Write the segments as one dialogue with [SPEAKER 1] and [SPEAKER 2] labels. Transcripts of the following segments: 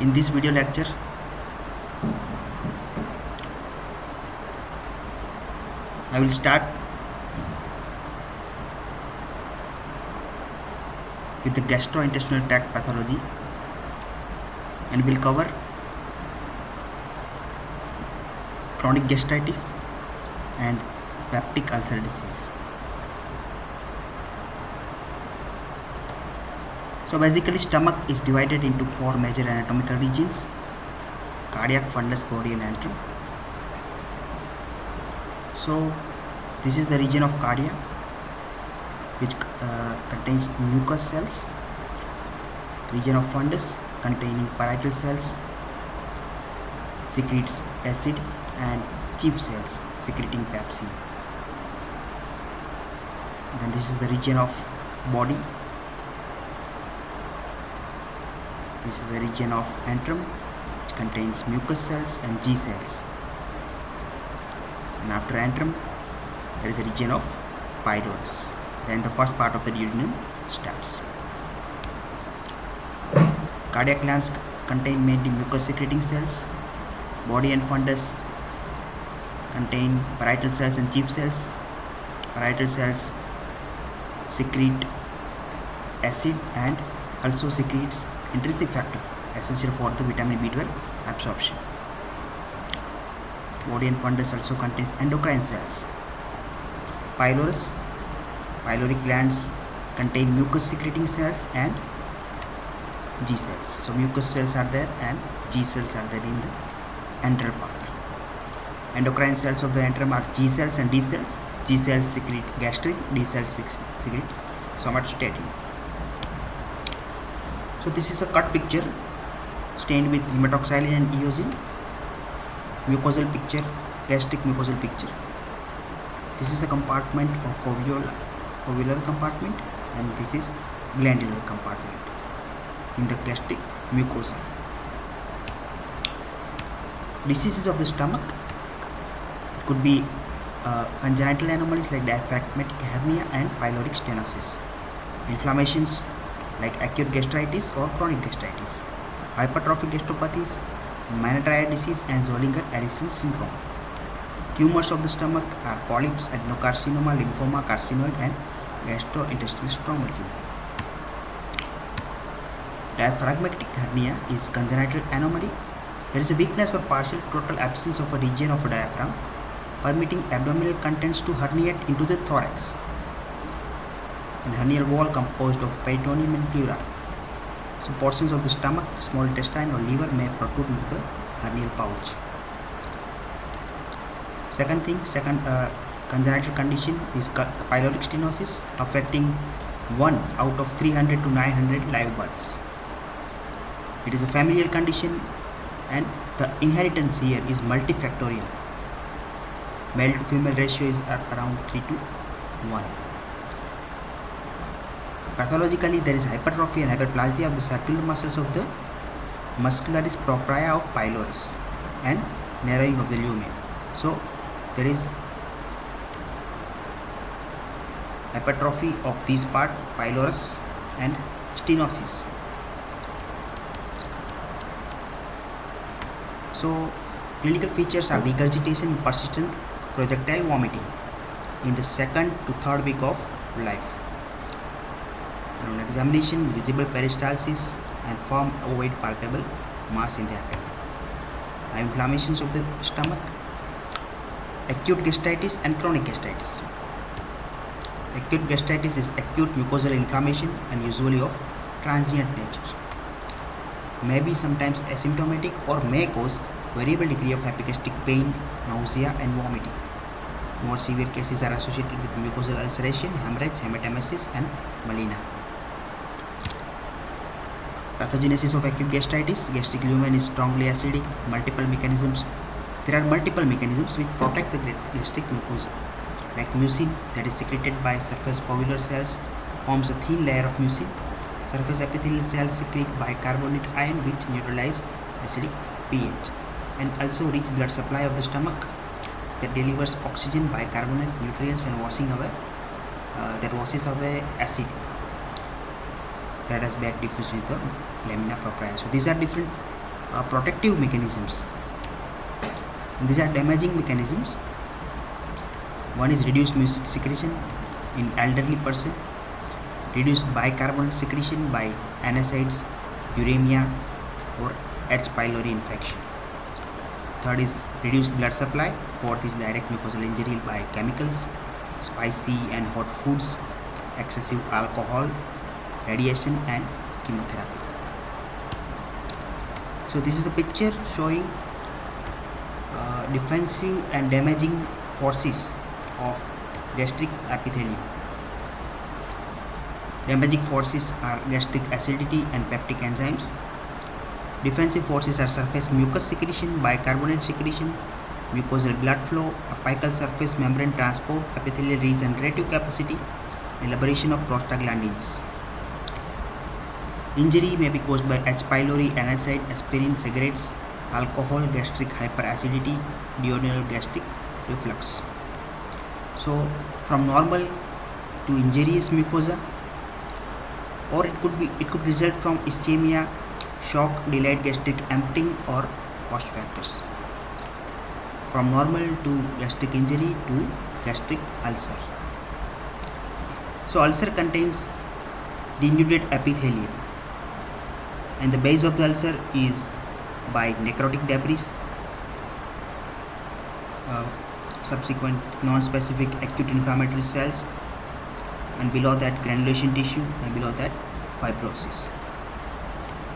[SPEAKER 1] In this video lecture, I will start with the gastrointestinal tract pathology and will cover chronic gastritis and peptic ulcer disease. So basically, stomach is divided into four major anatomical regions: cardiac, fundus, body and antrum. So this is the region of cardia, which contains mucous cells. Region of fundus containing parietal cells, secretes acid, and chief cells secreting pepsin. Then this is the region of body. This is the region of antrum, which contains mucous cells and G cells. And after antrum, there is a region of pylorus. Then the first part of the duodenum starts. Cardiac glands contain mainly mucus secreting cells. Body and fundus contain parietal cells and chief cells. Parietal cells secrete acid and also secretes intrinsic factor essential for the vitamin B12 absorption. Body and fundus also contains endocrine cells. Pylorus, pyloric glands contain mucus secreting cells and G cells. So mucus cells are there and G cells are there in the antral part. Endocrine cells of the antrum are G cells and D cells. G cells secrete gastrin, D cells secrete somatostatin. So this is a cut picture stained with hematoxylin and eosin. Mucosal picture, gastric mucosal picture. This is the compartment of foveolar compartment, and this is glandular compartment in the gastric mucosa. Diseases of the stomach could be congenital anomalies like diaphragmatic hernia and pyloric stenosis. Inflammations like acute gastritis or chronic gastritis. Hypertrophic gastropathies, Menard disease and Zollinger-Ellison syndrome. Tumors of the stomach are polyps, adenocarcinoma, lymphoma, carcinoid and gastrointestinal stromal tumor. Diaphragmatic hernia is congenital anomaly. There is a weakness or partial total absence of a region of a diaphragm, permitting abdominal contents to herniate into the thorax. And hernial wall composed of peritoneum and pleura. So portions of the stomach, small intestine or liver may protrude into the hernial pouch. Second congenital condition is pyloric stenosis, affecting 1 out of 300 to 900 live births. It is a familial condition and the inheritance here is multifactorial. Male to female ratio is around 3 to 1. Pathologically, there is hypertrophy and hyperplasia of the circular muscles of the muscularis propria of pylorus and narrowing of the lumen. So, there is hypertrophy of this part, pylorus, and stenosis. So, clinical features are regurgitation and persistent projectile vomiting in the second to third week of life. On examination, visible peristalsis and firm ovoid palpable mass in the abdomen. Inflammations of the stomach, acute gastritis and chronic gastritis. Acute gastritis is acute mucosal inflammation and usually of transient nature. May be sometimes asymptomatic or may cause variable degree of epigastric pain, nausea and vomiting. More severe cases are associated with mucosal ulceration, hemorrhage, hematemesis and melena. Pathogenesis of acute gastritis. Gastric lumen is strongly acidic. There are multiple mechanisms which protect the gastric mucosa. Like mucin, that is secreted by surface foveolar cells, forms a thin layer of mucin. Surface epithelial cells secrete bicarbonate ion which neutralize acidic pH. And also rich blood supply of the stomach that delivers oxygen, bicarbonate, nutrients and washes away acid that has back diffused in the lamina propria. So these are different protective mechanisms. These are damaging mechanisms. One is reduced mucin secretion in elderly person, reduced bicarbonate secretion by anacids, uremia, or H. pylori infection. Third is reduced blood supply. Fourth is direct mucosal injury by chemicals, spicy and hot foods, excessive alcohol, radiation, and chemotherapy. So this is a picture showing defensive and damaging forces of gastric epithelium. Damaging forces are gastric acidity and peptic enzymes. Defensive forces are surface mucus secretion, bicarbonate secretion, mucosal blood flow, apical surface membrane transport, epithelial regenerative capacity, elaboration of prostaglandins. Injury may be caused by H. pylori, anacid, aspirin, cigarettes, alcohol, gastric hyperacidity, duodenal gastric reflux. So from normal to injurious mucosa, or it could result from ischemia, shock, delayed gastric emptying, or host factors. From normal to gastric injury to gastric ulcer. So ulcer contains denuded epithelium, and the base of the ulcer is by necrotic debris, subsequent non-specific acute inflammatory cells, and below that granulation tissue, and below that fibrosis.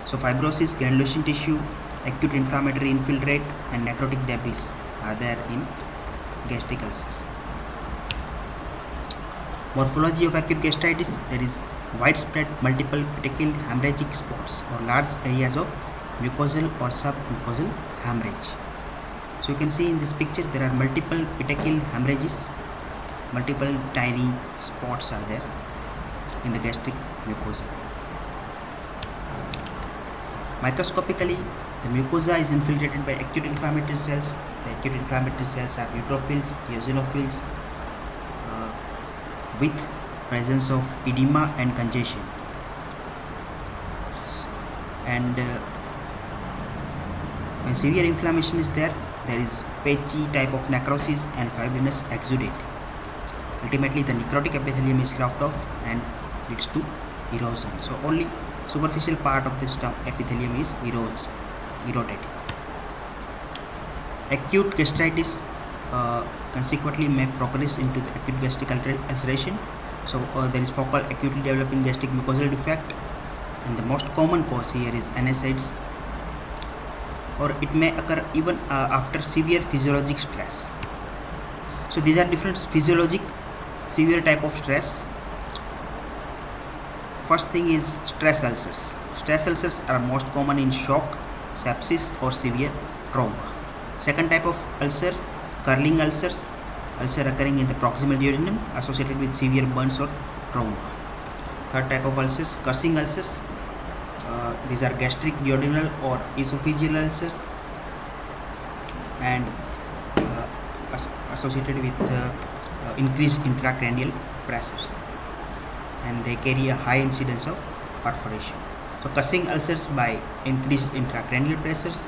[SPEAKER 1] So fibrosis, granulation tissue, acute inflammatory infiltrate, and necrotic debris are there in gastric ulcer. Morphology of acute gastritis: there is widespread multiple petechial hemorrhagic spots or large areas of mucosal or submucosal hemorrhage. So you can see in this picture there are multiple petechial hemorrhages, multiple tiny spots are there in the gastric mucosa. Microscopically, the mucosa is infiltrated by acute inflammatory cells. The acute inflammatory cells are neutrophils, eosinophils, with presence of edema and congestion. And when severe inflammation is there, there is patchy type of necrosis and fibrinous exudate. Ultimately, the necrotic epithelium is sloughed off and leads to erosion. So only superficial part of this epithelium is eroded. Acute gastritis consequently may progress into the acute gastric ulceration. So there is focal acutely developing gastric mucosal defect, and the most common cause here is anacids, or it may occur even after severe physiologic stress. So these are different physiologic severe type of stress. First thing is stress ulcers. Stress ulcers are most common in shock, sepsis, or severe trauma. Second type of ulcer, curling ulcers, ulcer occurring in the proximal duodenum associated with severe burns or trauma. Third type of ulcers, cursing ulcers. These are gastric, duodenal, or esophageal ulcers, and associated with increased intracranial pressure, and they carry a high incidence of perforation. So cursing ulcers by increased intracranial pressures,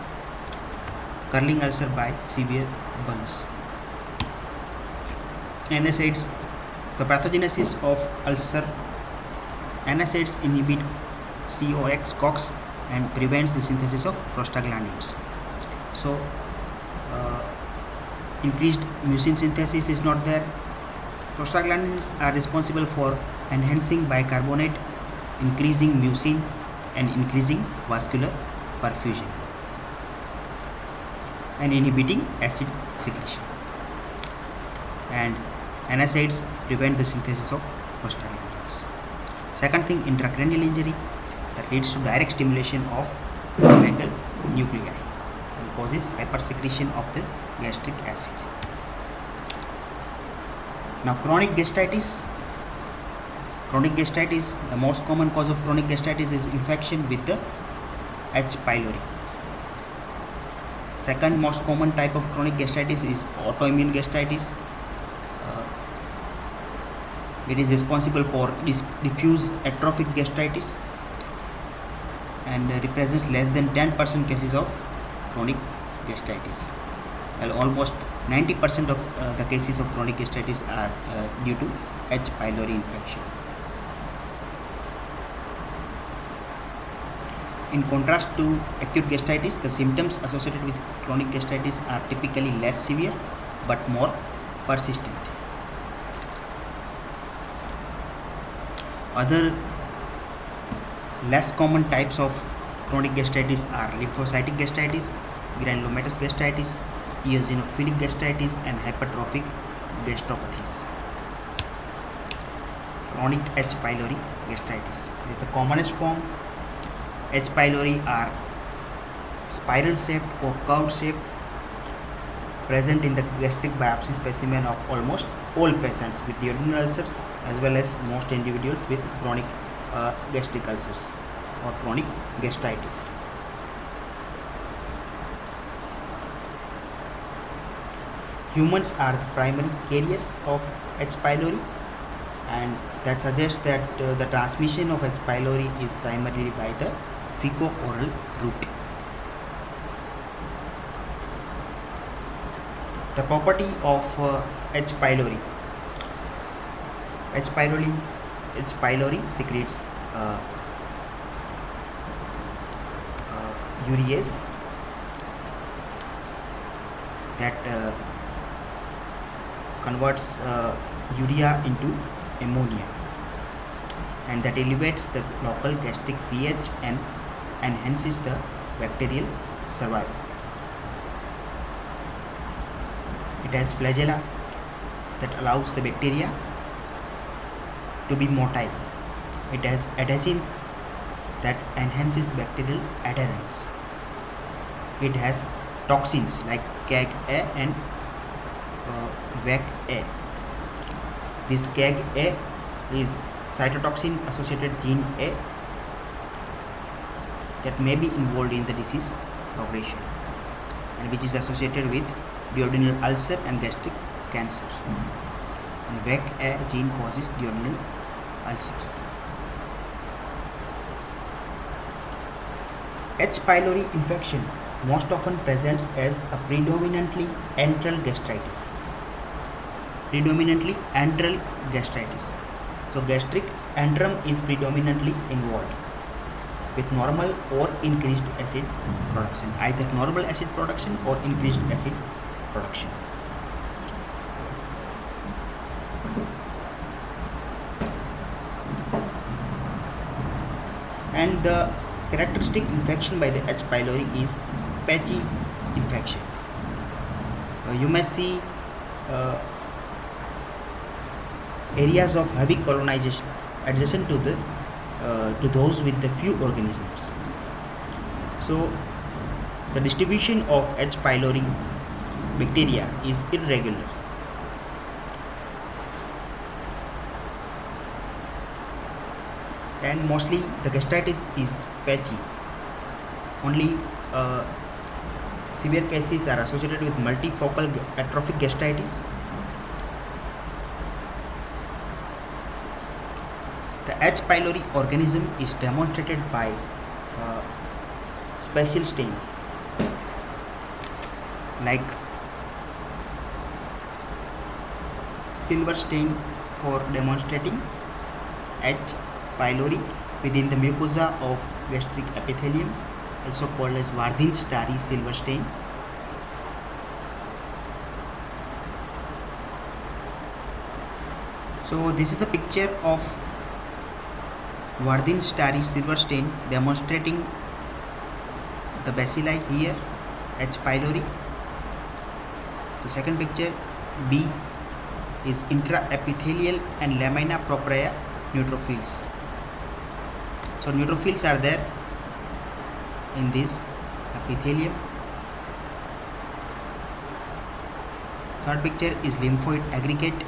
[SPEAKER 1] curling ulcer by severe burns. Anacids, the pathogenesis of ulcer. Anacids inhibit COX and prevents the synthesis of prostaglandins. So increased mucin synthesis is not there. Prostaglandins are responsible for enhancing bicarbonate, increasing mucin, and increasing vascular perfusion, and inhibiting acid secretion. And anacids prevent the synthesis of prostaglandins. Second thing, intracranial injury that leads to direct stimulation of vagal nuclei and causes hypersecretion of the gastric acid. Now chronic gastritis. Chronic gastritis, the most common cause of chronic gastritis is infection with the H. pylori. Second most common type of chronic gastritis is autoimmune gastritis. It is responsible for diffuse atrophic gastritis. and represents less than 10% cases of chronic gastritis. Well, almost 90% of the cases of chronic gastritis are due to H. pylori infection. In contrast to acute gastritis, the symptoms associated with chronic gastritis are typically less severe but more persistent. Other less common types of chronic gastritis are lymphocytic gastritis, granulomatous gastritis, eosinophilic gastritis, and hypertrophic gastropathies. Chronic H. pylori gastritis is the commonest form. H. pylori are spiral shaped or curved shaped, present in the gastric biopsy specimen of almost all patients with duodenal ulcers, as well as most individuals with chronic gastric ulcers or chronic gastritis. Humans are the primary carriers of H. pylori, and that suggests that the transmission of H. pylori is primarily by the fecal-oral route. The property of H. pylori. H. pylori secretes urease that converts urea into ammonia, and that elevates the local gastric pH and enhances the bacterial survival. It has flagella that allows the bacteria to be motile. It has adhesins that enhances bacterial adherence. It has toxins like CAG-A and VAC-A. This CAG-A is cytotoxin associated gene A that may be involved in the disease progression, and which is associated with duodenal ulcer and gastric cancer. And VAC-A gene causes duodenal ulcer. H. pylori infection most often presents as a predominantly antral gastritis. So gastric antrum is predominantly involved with normal or increased acid production, either normal acid production or increased acid production. And the characteristic infection by the H. pylori is patchy infection. You may see areas of heavy colonization adjacent to those with the few organisms. So the distribution of H. pylori bacteria is irregular. And mostly the gastritis is patchy. Only severe cases are associated with multifocal atrophic gastritis. The H. pylori organism is demonstrated by special stains like silver stain for demonstrating H. pylori within the mucosa of gastric epithelium, also called as Wardin-Starry silver stain. So this is the picture of Wardin-Starry silver stain demonstrating the bacilli here, H. pylori. The second picture B is intraepithelial and lamina propria neutrophils. So neutrophils are there in this epithelium. Third picture is lymphoid aggregate.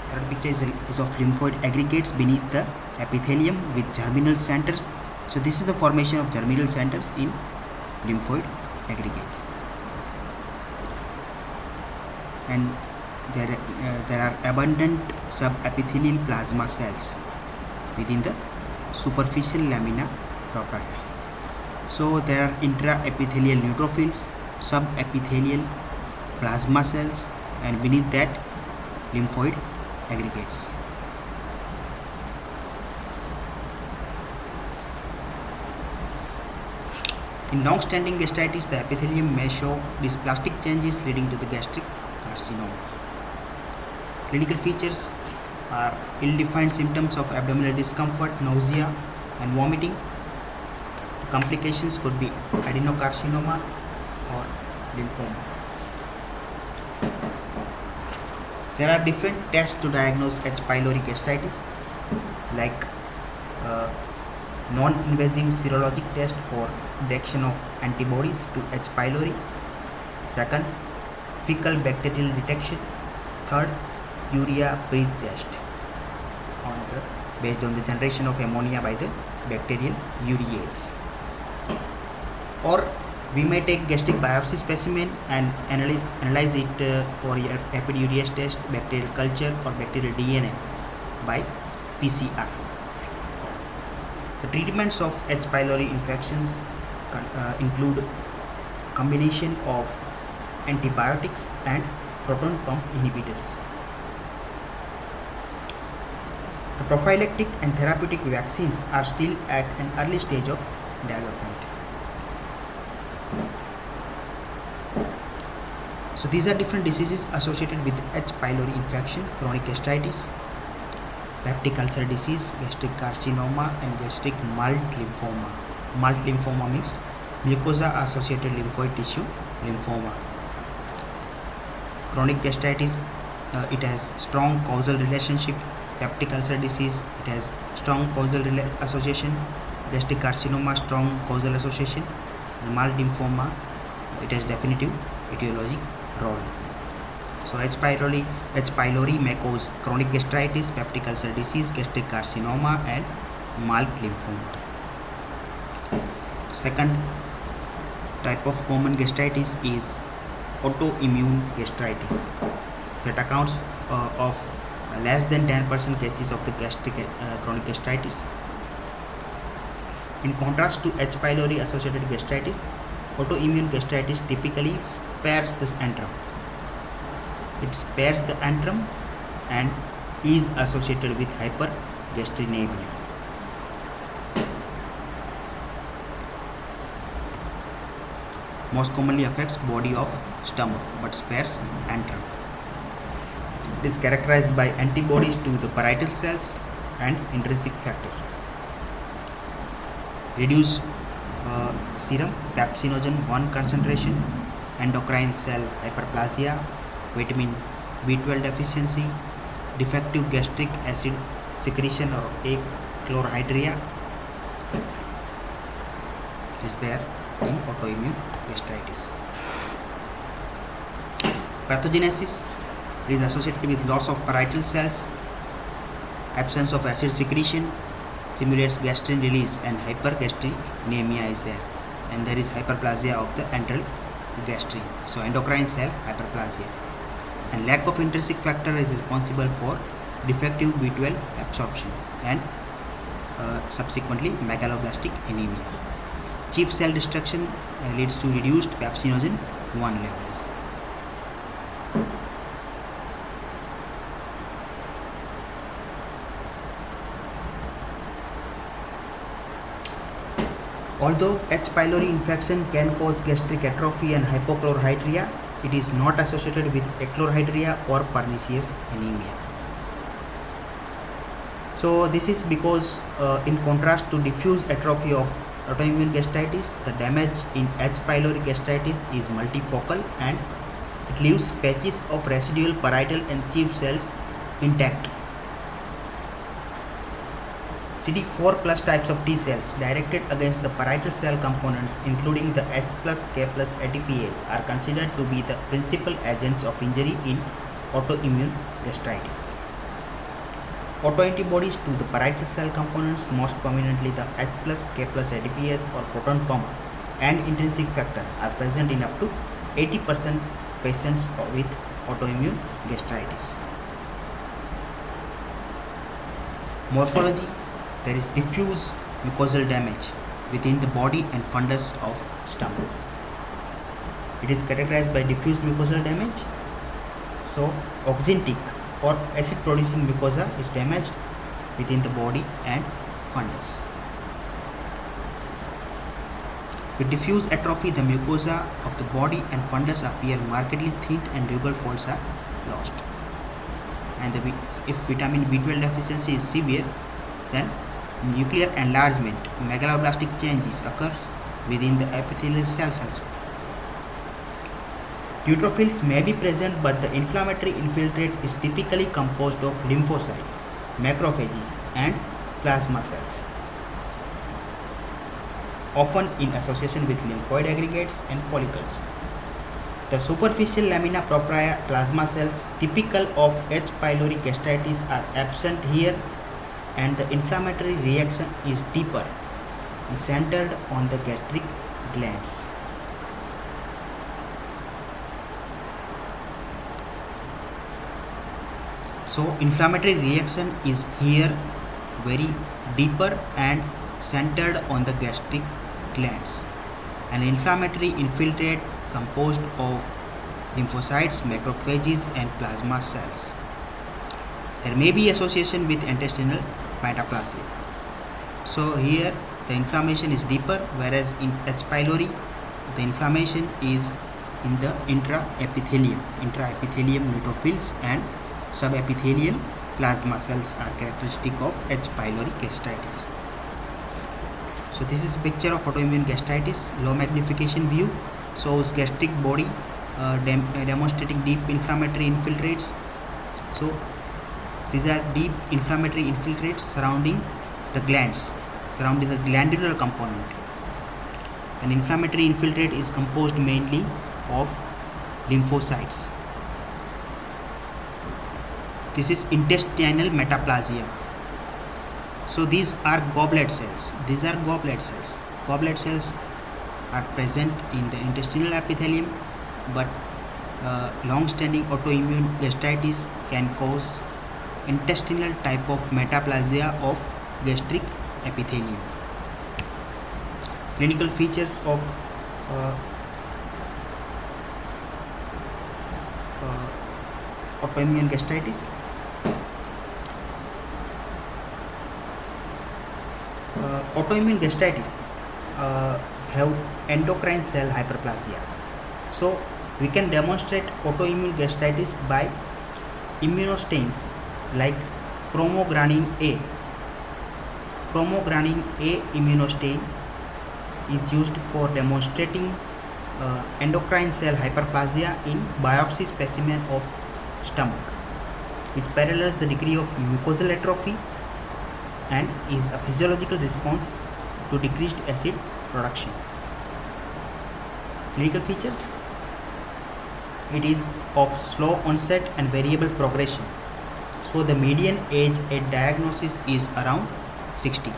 [SPEAKER 1] Third picture is of lymphoid aggregates beneath the epithelium with germinal centers. So this is the formation of germinal centers in lymphoid aggregate. And there are abundant subepithelial plasma cells within the superficial lamina propria. So there are intraepithelial neutrophils, subepithelial plasma cells, and beneath that lymphoid aggregates. In long-standing gastritis, the epithelium may show dysplastic changes leading to the gastric carcinoma. Clinical features are ill-defined symptoms of abdominal discomfort, nausea, and vomiting. The complications could be adenocarcinoma or lymphoma. There are different tests to diagnose H. pylori gastritis, like non-invasive serologic test for detection of antibodies to H. pylori. Second, fecal bacterial detection. Third, urea breath test based on the generation of ammonia by the bacterial urease. Or we may take gastric biopsy specimen and analyze it for rapid urease test, bacterial culture, or bacterial DNA by PCR. The treatments of H. pylori infections include combination of antibiotics and proton pump inhibitors. The prophylactic and therapeutic vaccines are still at an early stage of development. So these are different diseases associated with H. pylori infection: chronic gastritis, peptic ulcer disease, gastric carcinoma, and gastric malt lymphoma. Malt lymphoma means mucosa-associated lymphoid tissue lymphoma. Chronic gastritis, it has strong causal relationship. Peptic ulcer disease, it has strong causal association. Gastric carcinoma, strong causal association. And malt lymphoma, it has definitive etiologic role. So H. pylori may cause chronic gastritis, peptic ulcer disease, gastric carcinoma, and malt lymphoma. Second type of common gastritis is autoimmune gastritis, that accounts of less than 10% cases of the chronic gastritis. In contrast to H. pylori associated gastritis, autoimmune gastritis typically spares the antrum. It spares the antrum and is associated with hypergastrinemia. Most commonly affects body of stomach but spares antrum. It is characterized by antibodies to the parietal cells and intrinsic factor. Reduced serum pepsinogen 1 concentration, endocrine cell hyperplasia, vitamin B12 deficiency, defective gastric acid secretion or achlorhydria is there in autoimmune gastritis. Pathogenesis is associated with loss of parietal cells, absence of acid secretion, simulates gastrin release, and hypergastrinemia is there, and there is hyperplasia of the antral gastrin. So endocrine cell hyperplasia, and lack of intrinsic factor is responsible for defective B12 absorption and subsequently megaloblastic anemia. Chief cell destruction leads to reduced pepsinogen 1 level. Although H. pylori infection can cause gastric atrophy and hypochlorhydria, it is not associated with achlorhydria or pernicious anemia. So this is because in contrast to diffuse atrophy of autoimmune gastritis, the damage in H. pylori gastritis is multifocal and it leaves patches of residual parietal and chief cells intact. CD4 plus types of T cells directed against the parietal cell components, including the H plus K plus ATPase, are considered to be the principal agents of injury in autoimmune gastritis. Autoantibodies to the parietal cell components, most prominently the H plus K plus ATPase or proton pump and intrinsic factor, are present in up to 80% patients with autoimmune gastritis. Morphology: there is diffuse mucosal damage within the body and fundus of stomach. It is characterized by diffuse mucosal damage. So oxyntic or acid producing mucosa is damaged within the body and fundus. With diffuse atrophy, the mucosa of the body and fundus appear markedly thinned and rugal folds are lost. And if vitamin B12 deficiency is severe, then nuclear enlargement, megaloblastic changes occur within the epithelial cells also. Neutrophils may be present, but the inflammatory infiltrate is typically composed of lymphocytes, macrophages, and plasma cells, often in association with lymphoid aggregates and follicles. The superficial lamina propria plasma cells typical of H. pylori gastritis are absent here, and the inflammatory reaction is deeper and centered on the gastric glands. So inflammatory reaction is here very deeper and centered on the gastric glands. An inflammatory infiltrate composed of lymphocytes, macrophages, and plasma cells. There may be association with intestinal metaplasia. So here the inflammation is deeper, whereas in H. pylori the inflammation is in the intraepithelium neutrophils and subepithelial plasma cells are characteristic of H. pylori gastritis. So this is a picture of autoimmune gastritis, low magnification view, shows gastric body demonstrating deep inflammatory infiltrates. So these are deep inflammatory infiltrates surrounding the glands, surrounding the glandular component. An inflammatory infiltrate is composed mainly of lymphocytes. This is intestinal metaplasia. So these are goblet cells. Goblet cells are present in the intestinal epithelium, but long-standing autoimmune gastritis can cause intestinal type of metaplasia of gastric epithelium. Clinical features of autoimmune gastritis. Autoimmune gastritis have endocrine cell hyperplasia. So we can demonstrate autoimmune gastritis by immunostains like chromogranin A. Chromogranin A immunostain is used for demonstrating endocrine cell hyperplasia in biopsy specimen of stomach, which parallels the degree of mucosal atrophy and is a physiological response to decreased acid production. Clinical features: it is of slow onset and variable progression. So the median age at diagnosis is around 60.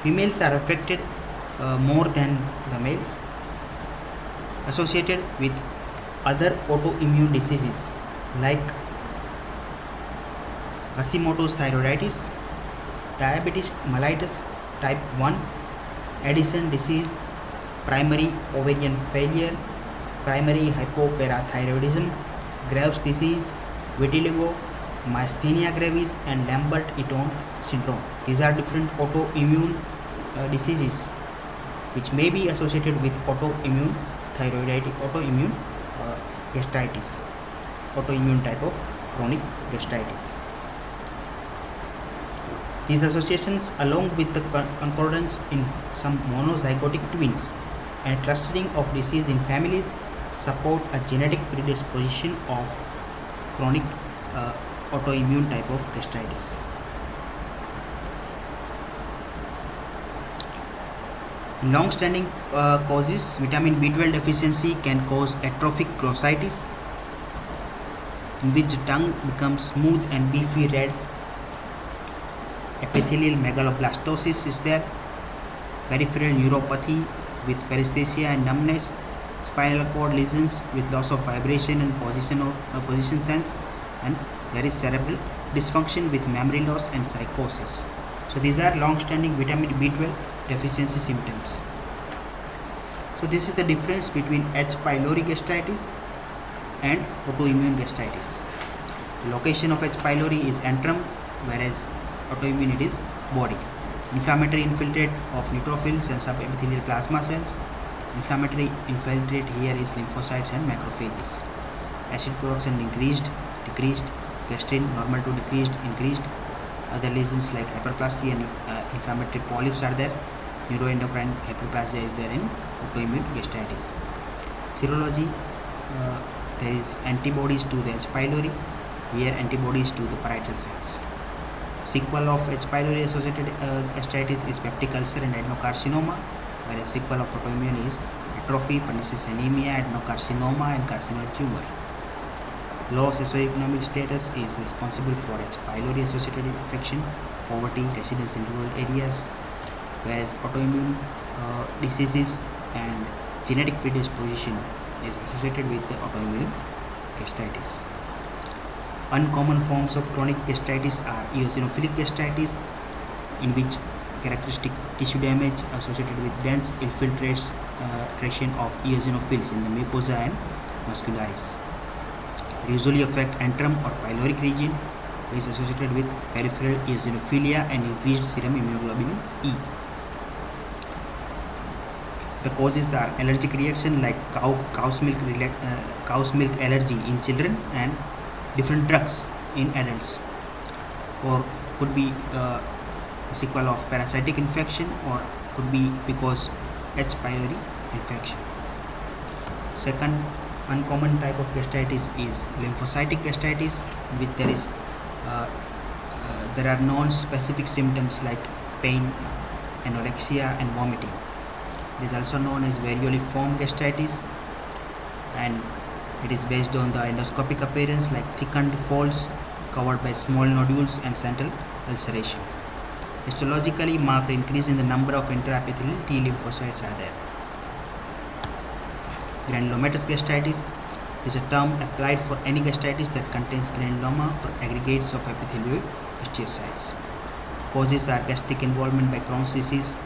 [SPEAKER 1] Females are affected more than the males. Associated with other autoimmune diseases like Hashimoto's thyroiditis, diabetes mellitus type 1, Addison disease, primary ovarian failure, primary hypoparathyroidism, Graves' disease, vitiligo, myasthenia gravis, and Lambert-Eaton syndrome. These are different autoimmune diseases which may be associated with autoimmune thyroiditis, autoimmune gastritis, autoimmune type of chronic gastritis. These associations, along with the concordance in some monozygotic twins and clustering of disease in families, support a genetic predisposition of chronic autoimmune type of gastritis. In long-standing causes, vitamin B12 deficiency can cause atrophic glossitis, in which the tongue becomes smooth and beefy red. Epithelial megaloblastosis is there, peripheral neuropathy with paresthesia and numbness, spinal cord lesions with loss of vibration and position sense, and there is cerebral dysfunction with memory loss and psychosis. So these are long-standing vitamin B12 deficiency symptoms. So this is the difference between H. pylori gastritis and autoimmune gastritis. The location of H. pylori is antrum, whereas autoimmune it is body. Inflammatory infiltrate of neutrophils and subepithelial plasma cells. Inflammatory infiltrate here is lymphocytes and macrophages. Acid production increased, decreased, gastrin normal to decreased, increased. Other lesions like hyperplasty and inflammatory polyps are there. Neuroendocrine hyperplasia is there in autoimmune gastritis. Serology, there is antibodies to the H. pylori. Here antibodies to the parietal cells. Sequel of H. pylori associated gastritis is peptic ulcer and adenocarcinoma, whereas sequel of autoimmune is atrophy, pernicious anemia, adenocarcinoma and carcinoid tumor. Low socioeconomic status is responsible for H. pylori associated infection, poverty, residence in rural areas, whereas autoimmune diseases and genetic predisposition is associated with the autoimmune gastritis. Uncommon forms of chronic gastritis are eosinophilic gastritis, in which characteristic tissue damage associated with dense infiltration of eosinophils in the mucosa and muscularis. It usually affect antrum or pyloric region. It is associated with peripheral eosinophilia and increased serum immunoglobulin E. The causes are allergic reaction like cow's milk allergy in children and different drugs in adults, or could be a sequel of parasitic infection, or could be because H. pylori infection. Second uncommon type of gastritis is lymphocytic gastritis, in which there are non-specific symptoms like pain, anorexia and vomiting. It is also known as varioliform gastritis, and it is based on the endoscopic appearance like thickened folds covered by small nodules and central ulceration. Histologically marked increase in the number of intraepithelial T lymphocytes are there. Granulomatous gastritis is a term applied for any gastritis that contains granuloma or aggregates of epithelioid histiocytes. Causes are gastric involvement by Crohn's disease,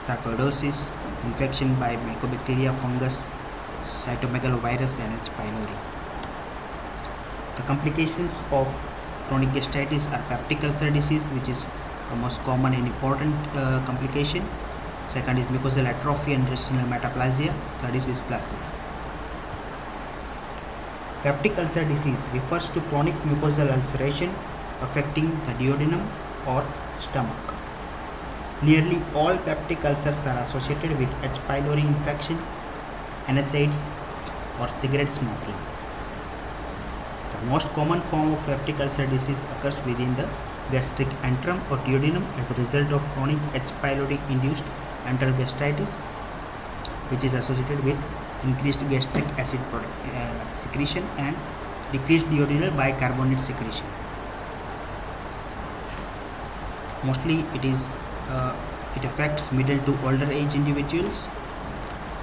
[SPEAKER 1] sarcoidosis, infection by mycobacteria, fungus, cytomegalovirus and H. pylori. The complications of chronic gastritis are peptic ulcer disease, which is the most common and important complication. Second is mucosal atrophy and intestinal metaplasia. Third is dysplasia. Peptic ulcer disease refers to chronic mucosal ulceration affecting the duodenum or stomach. Nearly all peptic ulcers are associated with H. pylori infection, NSAIDs or cigarette smoking. The most common form of peptic ulcer disease occurs within the gastric antrum or duodenum as a result of chronic H. pylori induced antral gastritis, which is associated with increased gastric acid secretion and decreased duodenal bicarbonate secretion. Mostly it affects middle to older age individuals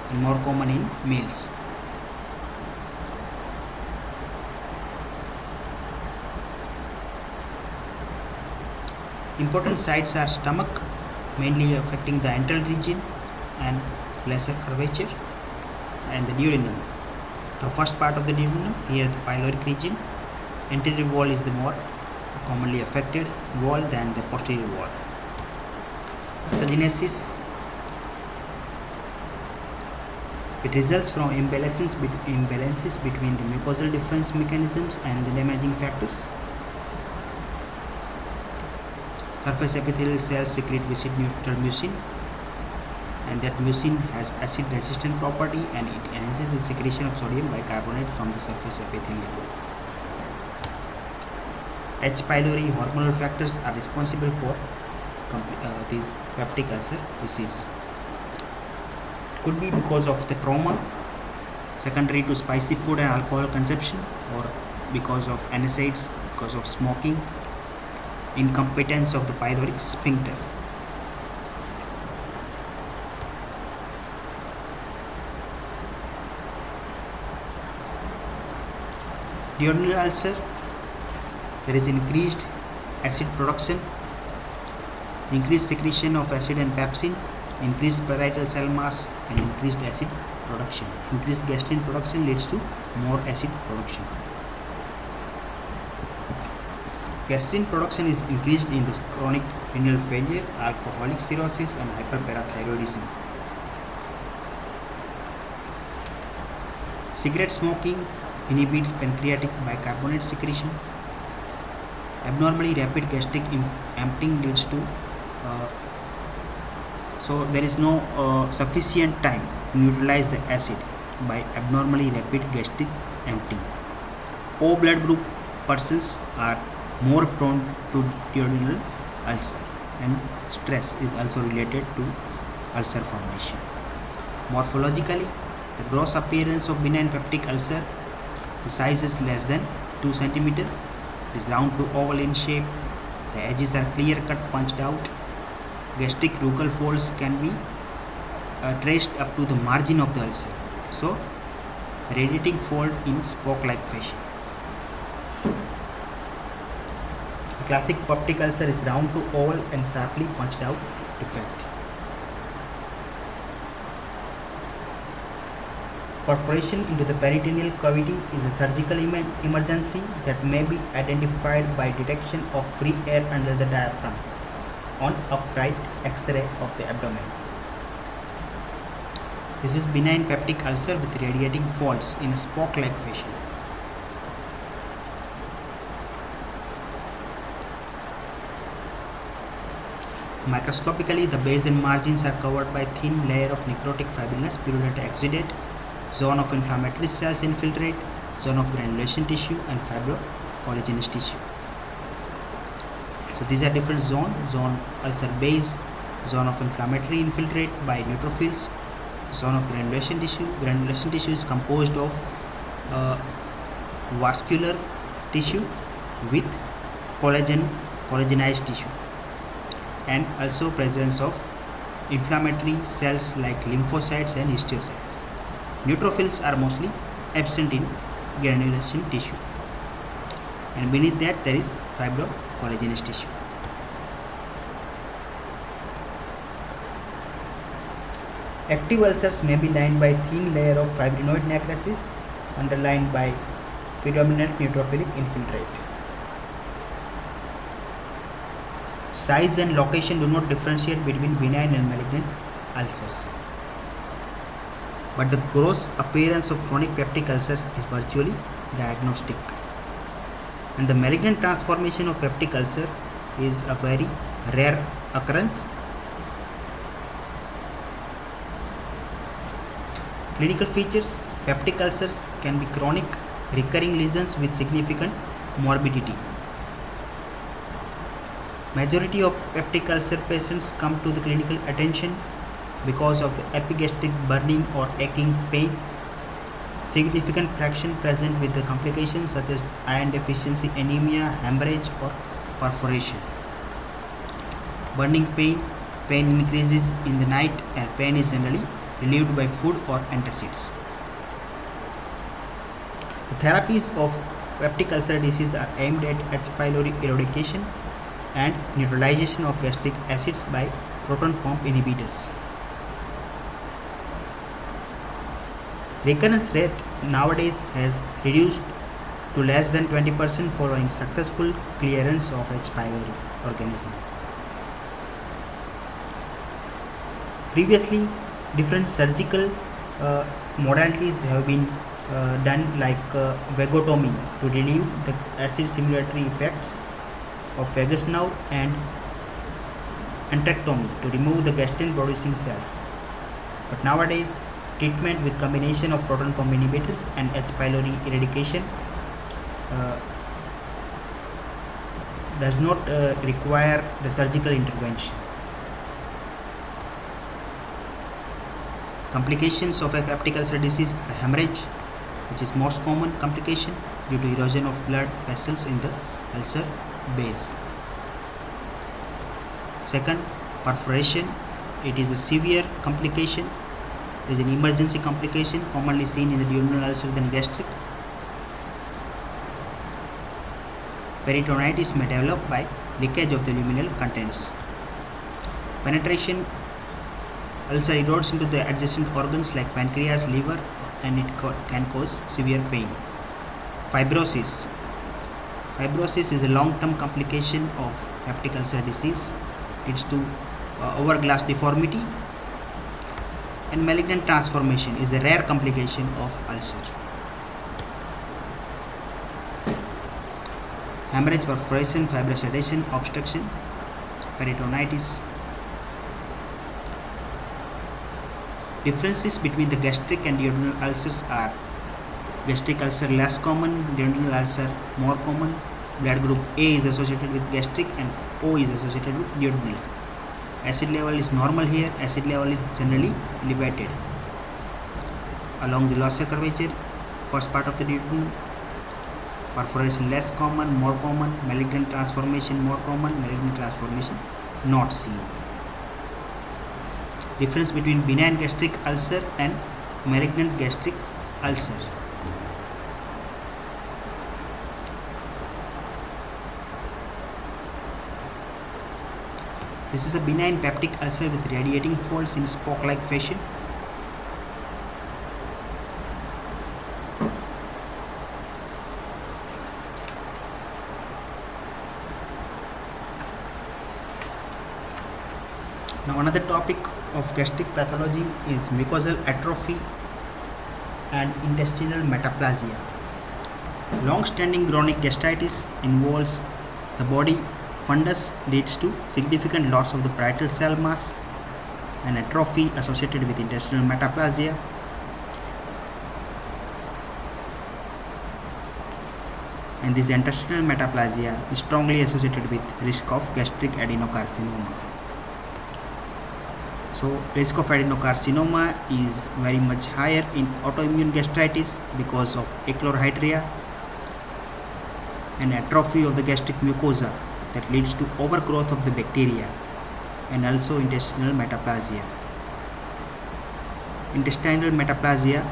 [SPEAKER 1] and more common in males. Important sites are stomach, mainly affecting the antral region and lesser curvature, and the duodenum. The first part of the duodenum, here the pyloric region. Anterior wall is the more commonly affected wall than the posterior wall. Pathogenesis. It results from imbalances between the mucosal defense mechanisms and the damaging factors. Surface epithelial cells secrete viscid neutral mucin, and that mucin has acid resistant property and it enhances the secretion of sodium bicarbonate from the surface epithelium. H. pylori hormonal factors are responsible for this peptic ulcer disease. Could be because of the trauma, secondary to spicy food and alcohol consumption, or because of NSAIDs, because of smoking, incompetence of the pyloric sphincter. Duodenal ulcer, there is increased acid production increased secretion of acid and pepsin, increased parietal cell mass, and increased acid production. Increased gastrin production leads to more acid production. Gastrin production is increased in the chronic renal failure, alcoholic cirrhosis, and hyperparathyroidism. Cigarette smoking inhibits pancreatic bicarbonate secretion. Abnormally rapid gastric emptying leads to so there is no sufficient time to neutralize the acid by abnormally rapid gastric emptying. O blood group persons are more prone to duodenal ulcer, and stress is also related to ulcer formation. Morphologically, the gross appearance of benign peptic ulcer, the size is less than 2 cm. It is round to oval in shape. The edges are clear cut, punched out. Gastric rugal folds can be traced up to the margin of the ulcer. So, radiating fold in spoke-like fashion. The classic peptic ulcer is round to oval and sharply punched out defect. Perforation into the peritoneal cavity is a surgical emergency that may be identified by detection of free air under the diaphragm on upright X-ray of the abdomen. This is benign peptic ulcer with radiating folds in a spoke-like fashion. Microscopically, the base and margins are covered by thin layer of necrotic fibrinous purulent exudate. Zone of inflammatory cells infiltrate, zone of granulation tissue, and fibrocollagenous tissue. So these are different zones: zone ulcer base, zone of inflammatory infiltrate by neutrophils, zone of granulation tissue. Granulation tissue is composed of vascular tissue with collagenized tissue, and also presence of inflammatory cells like lymphocytes and histiocytes. Neutrophils are mostly absent in granulation tissue, and beneath that there is fibrocollagenous tissue. Active ulcers may be lined by thin layer of fibrinoid necrosis underlined by predominant neutrophilic infiltrate. Size and location do not differentiate between benign and malignant ulcers, but the gross appearance of chronic peptic ulcers is virtually diagnostic, and the malignant transformation of peptic ulcer is a very rare occurrence. Clinical features: peptic ulcers can be chronic, recurring lesions with significant morbidity. Majority of peptic ulcer patients come to the clinical attention because of the epigastric burning or aching pain. Significant fraction present with the complications such as iron deficiency, anemia, hemorrhage, or perforation. Burning pain increases in the night, and pain is generally relieved by food or antacids. The therapies of peptic ulcer disease are aimed at H. pylori eradication and neutralization of gastric acids by proton pump inhibitors. Recurrence rate nowadays has reduced to less than 20% following successful clearance of H. pylori organism. Previously, different surgical modalities have been done, like vagotomy to relieve the acid simulatory effects of vagus nerve, and antrectomy to remove the gastrin producing cells. But nowadays, treatment with combination of proton pump inhibitors and H. pylori eradication does not require the surgical intervention. Complications of a peptic ulcer disease are hemorrhage, which is most common complication due to erosion of blood vessels in the ulcer base. Second, perforation. It is a severe complication. It is an emergency complication commonly seen in the duodenal ulcer than gastric. Peritonitis may develop by leakage of the luminal contents. Penetration ulcer erodes into the adjacent organs like pancreas, liver, and it can cause severe pain. Fibrosis. Fibrosis is a long-term complication of peptic ulcer disease. Leads to hourglass deformity, and malignant transformation is a rare complication of ulcer. Hemorrhage, perforation, fibrosudation, obstruction, peritonitis. Differences between the gastric and duodenal ulcers are: gastric ulcer less common, duodenal ulcer more common. Blood group A is associated with gastric and O is associated with duodenal. Acid level is normal here. Acid level is generally elevated along the lower curvature, first part of the duodenum. Perforation less common, more common. Malignant transformation more common, malignant transformation not seen. Difference between benign gastric ulcer and malignant gastric ulcer. This is a benign peptic ulcer with radiating folds in spoke-like fashion. Now another topic of gastric pathology is mucosal atrophy and intestinal metaplasia. Long-standing chronic gastritis involves the body fundus, leads to significant loss of the parietal cell mass and atrophy associated with intestinal metaplasia. And this intestinal metaplasia is strongly associated with risk of gastric adenocarcinoma. So risk of adenocarcinoma is very much higher in autoimmune gastritis because of achlorhydria and atrophy of the gastric mucosa that leads to overgrowth of the bacteria and also intestinal metaplasia. Intestinal metaplasia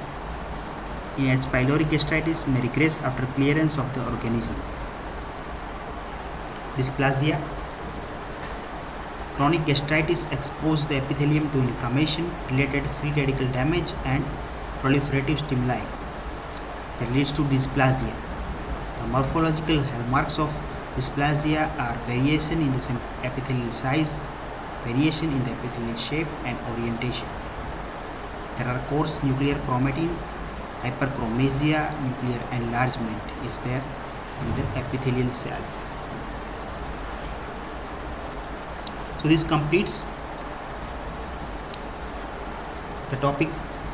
[SPEAKER 1] in H. pylori gastritis may regress after clearance of the organism. Dysplasia. Chronic gastritis exposes the epithelium to inflammation, related free radical damage and proliferative stimuli that leads to dysplasia. The morphological hallmarks of dysplasia are variation in the epithelial size, variation in the epithelial shape and orientation. There are coarse nuclear chromatin, hyperchromasia, nuclear enlargement is there in the epithelial cells. So this completes the topic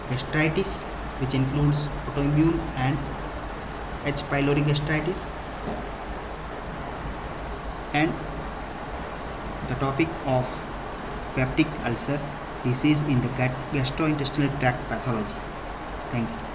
[SPEAKER 1] gastritis, which includes autoimmune and H. pylori gastritis, and the topic of peptic ulcer disease in the gastrointestinal tract pathology. Thank you.